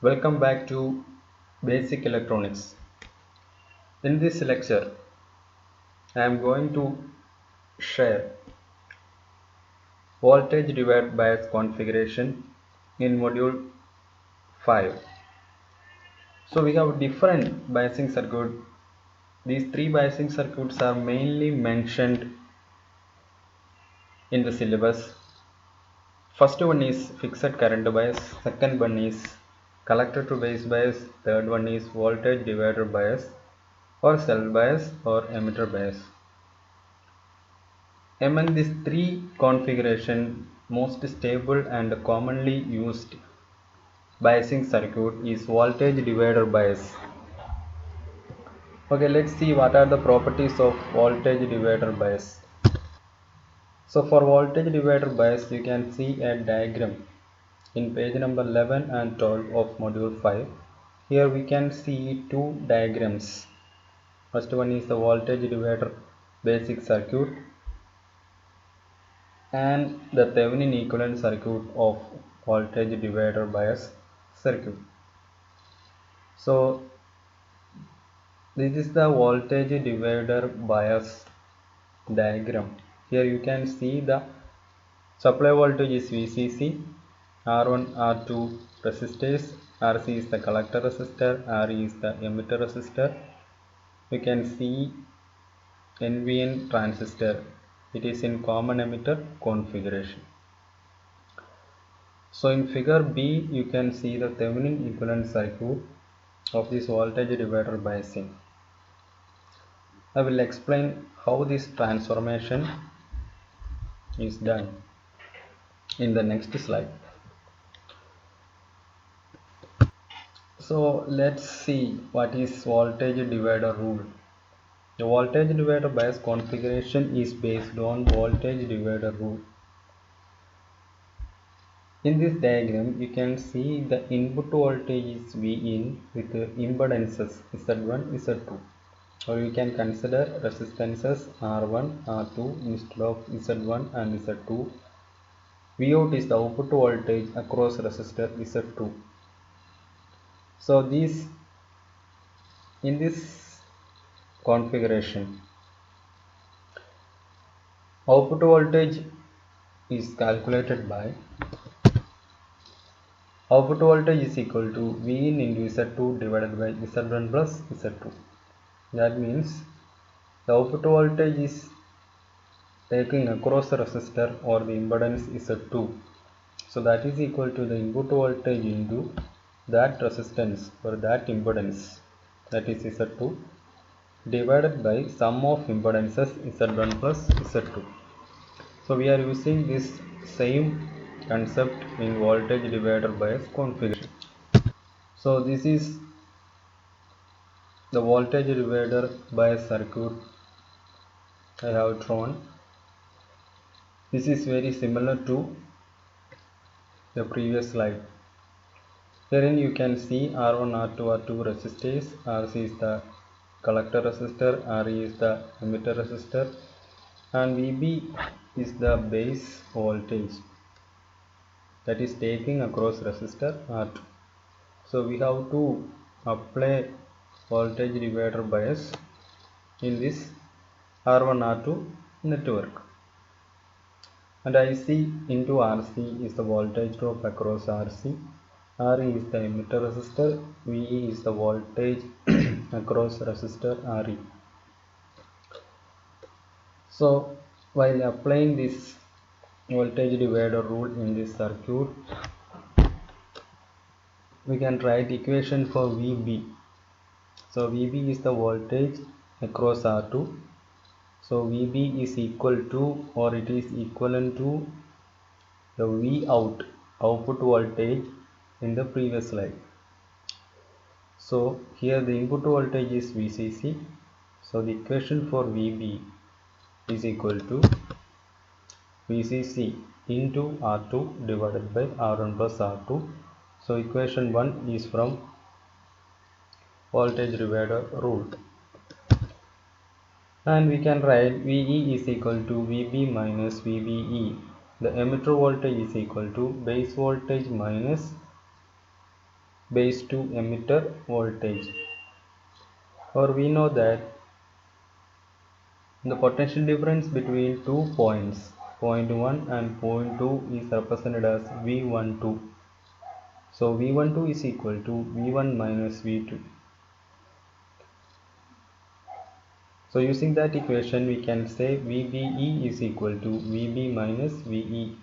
Welcome back to Basic Electronics. In this lecture, I am going to share voltage divided bias configuration in module 5. So we have different biasing circuit. These three biasing circuits are mainly mentioned in the syllabus. First one is fixed current bias, second one is collector to base bias, third one is voltage divider bias or cell bias or emitter bias. Among these three configurations, most stable and commonly used biasing circuit is voltage divider bias. Okay, let's see what are the properties of voltage divider bias. So for voltage divider bias, you can see a diagram in page number 11 and 12 of module 5. Here we can see two diagrams. First one is the voltage divider basic circuit and the Thevenin equivalent circuit of voltage divider bias circuit. So this is the voltage divider bias diagram. Here you can see the supply voltage is VCC, R1, R2 resistors, RC is the collector resistor, RE is the emitter resistor. We can see NPN transistor. It is in common emitter configuration. So in figure B, you can see the Thevenin equivalent circuit of this voltage divider biasing. I will explain how this transformation is done in the next slide. So let's see what is voltage divider rule. The voltage divider bias configuration is based on voltage divider rule. In this diagram, you can see the input voltage is Vin with impedances Z1, Z2. Or you can consider resistances R1, R2 instead of Z1 and Z2. Vout is the output voltage across resistor Z2. So in this configuration, output voltage is calculated by output voltage is equal to Vin into Z2 divided by Z1 plus Z2. That means the output voltage is taking across the resistor or the impedance is a 2. So that is equal to the input voltage into that resistance or that impedance, that is Z2, divided by sum of impedances Z1 plus Z2. So we are using this same concept in voltage divider bias configuration. So this is the voltage divider bias circuit I have drawn. This is very similar to the previous slide. Herein you can see R1, R2 are two resistors, RC is the collector resistor, RE is the emitter resistor, and VB is the base voltage that is taking across resistor R2. So we have to apply voltage divider bias in this R1, R2 network. And IC into RC is the voltage drop across RC. RE is the emitter resistor. VE is the voltage across resistor RE. So while applying this voltage divider rule in this circuit, we can write equation for VB. So VB is the voltage across R2. So VB is equal to, or it is equivalent to, the V out output voltage in the previous slide. So here the input voltage is VCC. So the equation for VB is equal to VCC into R2 divided by R1 plus R2. So equation 1 is from voltage divider rule. And we can write VE is equal to VB minus VBE. The emitter voltage is equal to base voltage minus base to emitter voltage, or we know that the potential difference between 2 points, point 1 and point 2, is represented as V12. So V12 is equal to V1 minus V2. So using that equation, we can say VBE is equal to VB minus VE.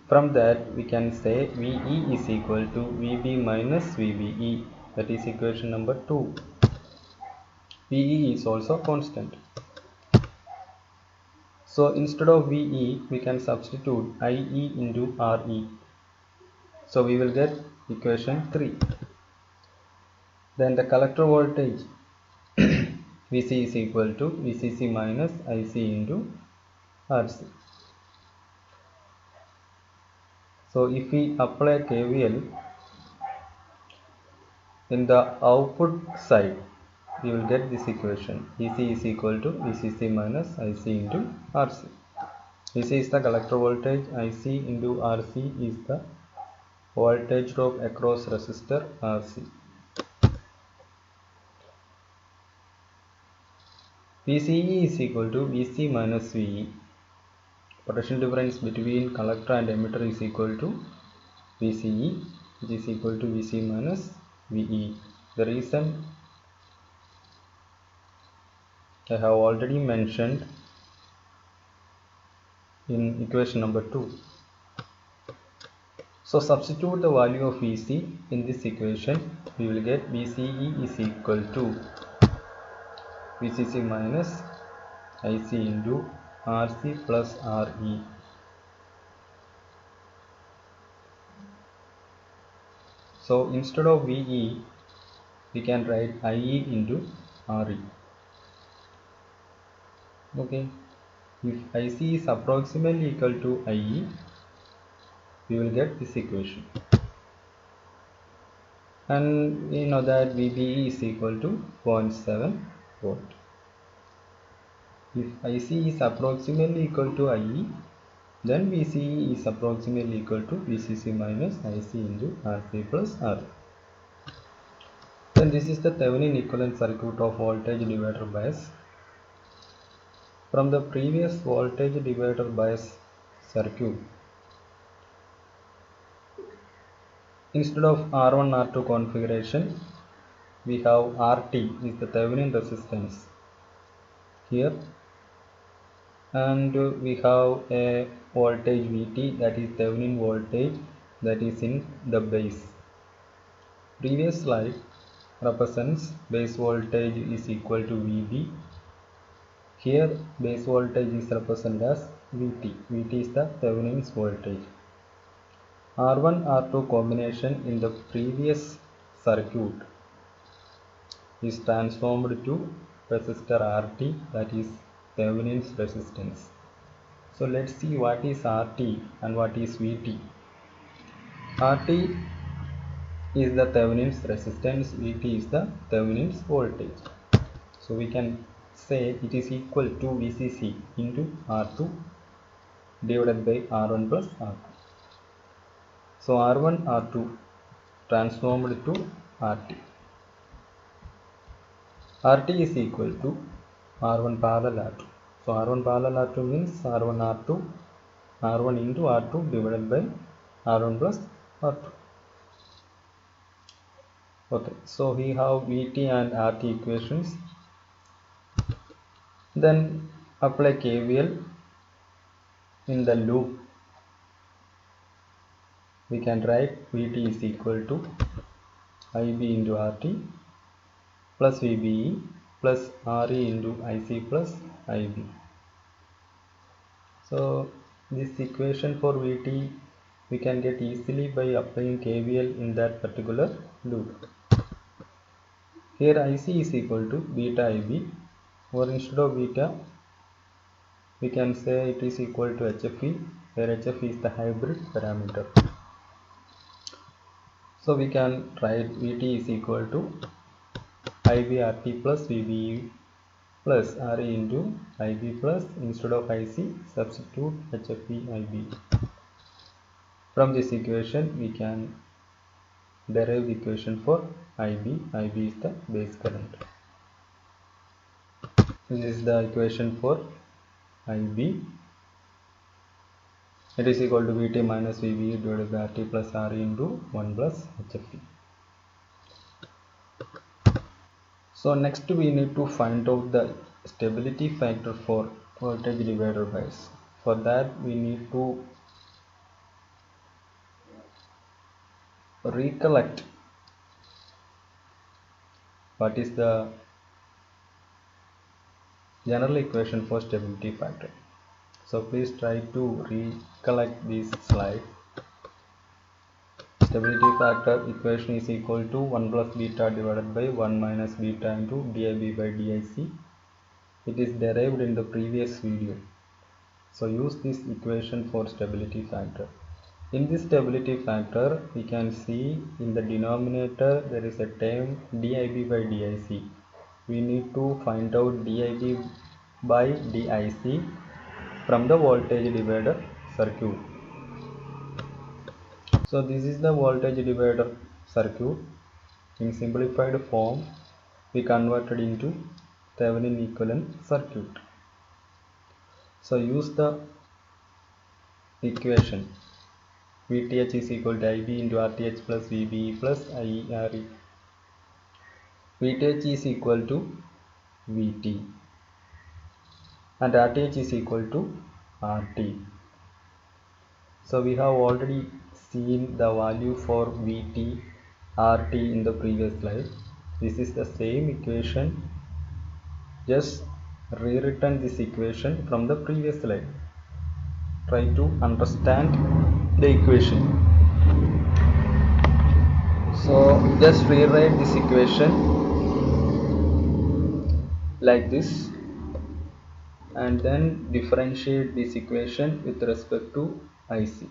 From that, we can say VE is equal to VB minus VBE. That is equation number 2. VE is also constant. So instead of VE, we can substitute IE into RE. So we will get equation 3. Then the collector voltage VC is equal to VCC minus IC into RC. So if we apply KVL in the output side, we will get this equation. VC is equal to VCC minus IC into RC. VC is the collector voltage, IC into RC is the voltage drop across resistor RC. VCE is equal to VC minus VE. Potential difference between collector and emitter is equal to VCE, which is equal to VC minus VE. The reason I have already mentioned in equation number 2. So substitute the value of VC in this equation. We will get VCE is equal to VCC minus IC into RC plus RE. So instead of VE, we can write IE into RE. Okay. If IC is approximately equal to IE, we will get this equation. And we know that VBE is equal to 0.7 volt. If IC is approximately equal to IE, then VCE is approximately equal to VCC minus IC into RC plus R. Then this is the Thevenin equivalent circuit of voltage divider bias. From the previous voltage divider bias circuit, instead of R1 R2 configuration, we have RT is the Thevenin resistance here, and we have a voltage VT, that is Thevenin voltage, that is in the base. Previous slide represents base voltage is equal to VB. Here base voltage is represented as VT. VT is the Thevenin's voltage. R1 R2 combination in the previous circuit is transformed to resistor RT, that is Thevenin's resistance. So let's see what is RT and what is VT. RT is the Thevenin's resistance, VT is the Thevenin's voltage. So we can say it is equal to VCC into R2 divided by R1 plus R2. So R1 R2 transformed to RT. RT is equal to R1 parallel R2. So R1 parallel R2 means R1 R2, R1 into R2 divided by R1 plus R2. Okay, so we have VT and RT equations. Then apply KVL in the loop. We can write VT is equal to IB into RT plus VBE plus RE into IC plus IB. So this equation for VT we can get easily by applying KVL in that particular loop. Here IC is equal to beta IB, or instead of beta we can say it is equal to HFE, where HFE is the hybrid parameter. So we can write VT is equal to IB RT plus VBE plus RE into IB plus, instead of IC substitute HFE IB. From this equation we can derived equation for IB. IB is the base current. This is the equation for IB. It is equal to Vt minus Vb divided by Rt plus Re into 1 plus HFE. So next we need to find out the stability factor for voltage divider bias. For that we need to recollect what is the general equation for stability factor. So please try to recollect this slide. Stability factor equation is equal to 1 plus beta divided by 1 minus beta into dIB by dIC. It is derived in the previous video. So use this equation for stability factor. In this stability factor, we can see in the denominator there is a term dIB by dIC. We need to find out dIB by dIC from the voltage divider circuit. So this is the voltage divider circuit. In simplified form, we converted into Thevenin equivalent circuit. So use the equation Vth is equal to Ib into Rth plus Vbe plus IRe. Vth is equal to Vt and Rth is equal to Rt. So we have already seen the value for Vt, Rt in the previous slide. This is the same equation, just rewritten this equation from the previous slide. Try to understand the equation. So just rewrite this equation like this and then differentiate this equation with respect to IC.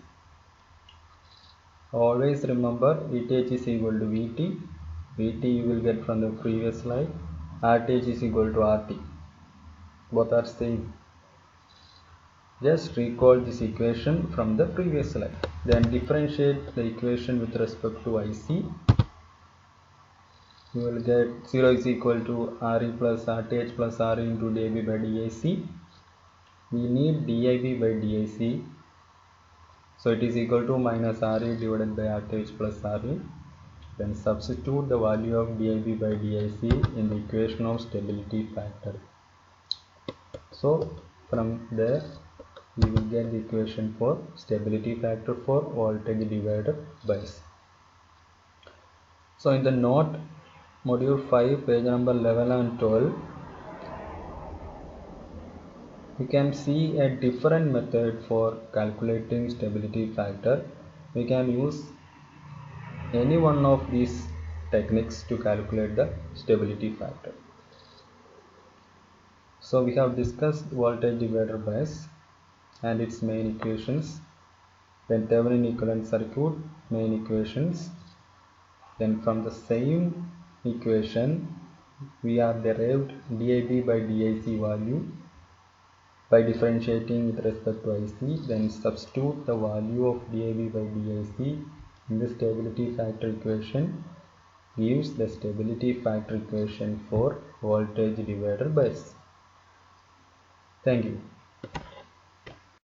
Always remember Vth is equal to Vt. Vt you will get from the previous slide. Rth is equal to Rt. Both are same. Just recall this equation from the previous slide. Then differentiate the equation with respect to IC. You will get 0 is equal to Re plus Rth plus Re into dIB by dIC. We need dIB by dIC. So it is equal to minus Re divided by Rth plus Re. Then substitute the value of dIB by dIC in the equation of stability factor. So from there we will get the equation for stability factor for voltage divider bias. So in the note module 5 page number 11 and 12 you can see a different method for calculating stability factor. We can use any one of these techniques to calculate the stability factor. So we have discussed voltage divider bias and its main equations, then Thevenin equivalent circuit main equations. Then from the same equation we are derived dIB by dIC value by differentiating with respect to IC. Then substitute the value of dIB by dIC in the stability factor equation, gives the stability factor equation for voltage divider bias. Thank you.